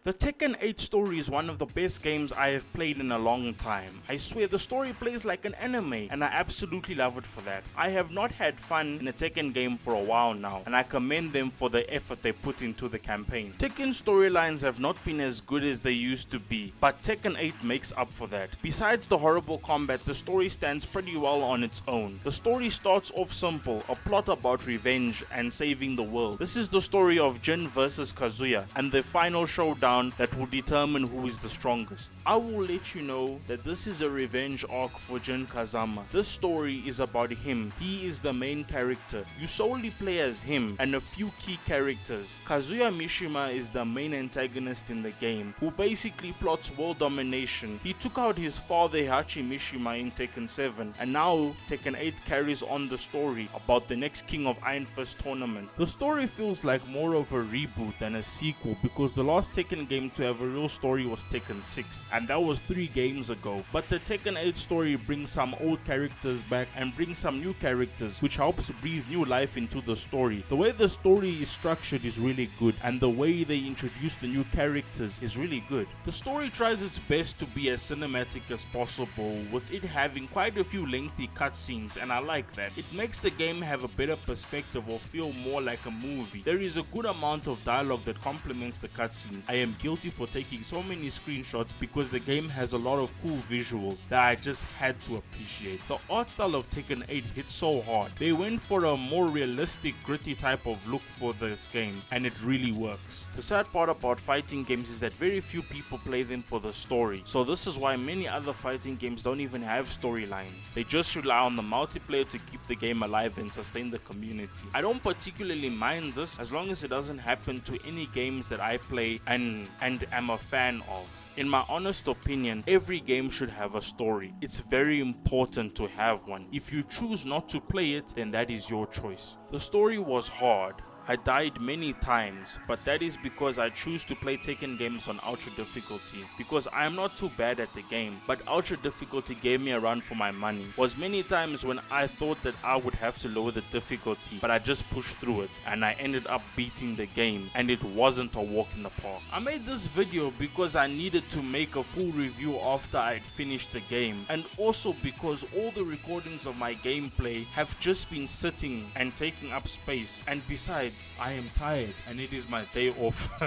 The Tekken 8 story is one of the best games I have played in a long time. I swear the story plays like an anime and I absolutely love it for that. I have not had fun in a Tekken game for a while now and I commend them for the effort they put into the campaign. Tekken storylines have not been as good as they used to be, but Tekken 8 makes up for that. Besides the horrible combat, the story stands pretty well on its own. The story starts off simple, a plot about revenge and saving the world. This is the story of Jin versus Kazuya and the final showdown that will determine who is the strongest. I will let you know that this is a revenge arc for Jin Kazama. This story is about him. He is the main character. You solely play as him and a few key characters. Kazuya Mishima is the main antagonist in the game, who basically plots world domination. He took out his father Heihachi Mishima in Tekken 7 and now Tekken 8 carries on the story about the next King of Iron Fist tournament. The story feels like more of a reboot than a sequel because the last Tekken game to have a real story was Tekken 6 and that was 3 games ago, but the Tekken 8 story brings some old characters back and brings some new characters, which helps breathe new life into the story. The way the story is structured is really good and the way they introduce the new characters is really good. The story tries its best to be as cinematic as possible, with it having quite a few lengthy cutscenes, and I like that. It makes the game have a better perspective or feel more like a movie. There is a good amount of dialogue that complements the cutscenes. I am guilty for taking so many screenshots because the game has a lot of cool visuals that I just had to appreciate. The art style of Tekken 8 hits so hard. They went for a more realistic, gritty type of look for this game and it really works. The sad part about fighting games is that very few people play them for the story, so this is why many other fighting games don't even have storylines. They just rely on the multiplayer to keep the game alive and sustain the community. I don't particularly mind this as long as it doesn't happen to any games that I play and am a fan of. In my honest opinion, every game should have a story. It's very important to have one. If you choose not to play it, then that is your choice. The story was hard. I died many times, but that is because I choose to play Tekken games on ultra difficulty because I am not too bad at the game, but ultra difficulty gave me a run for my money. Was many times when I thought that I would have to lower the difficulty, but I just pushed through it and I ended up beating the game and it wasn't a walk in the park. I made this video because I needed to make a full review after I had finished the game, and also because all the recordings of my gameplay have just been sitting and taking up space, and besides I am tired and it is my day off.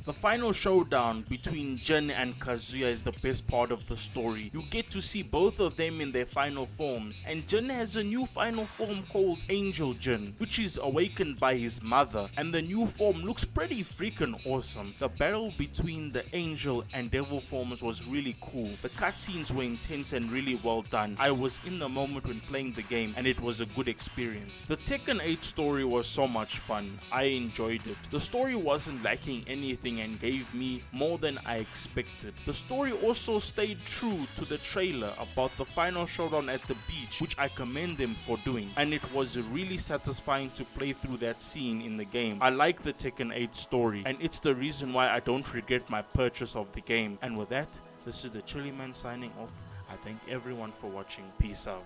The final showdown between Jin and Kazuya is the best part of the story. You get to see both of them in their final forms, and Jin has a new final form called Angel Jin, which is awakened by his mother, and the new form looks pretty freaking awesome. The battle between the angel and devil forms was really cool. The cutscenes were intense and really well done. I was in the moment when playing the game and it was a good experience. The Tekken 8 story was so much fun. I enjoyed it. The story wasn't lacking anything and gave me more than I expected. The story also stayed true to the trailer about the final showdown at the beach, which I commend them for doing, and it was really satisfying to play through that scene in the game. I like the Tekken 8 story and it's the reason why I don't regret my purchase of the game. And with that, this is the Chilly Man signing off. I thank everyone for watching. Peace out.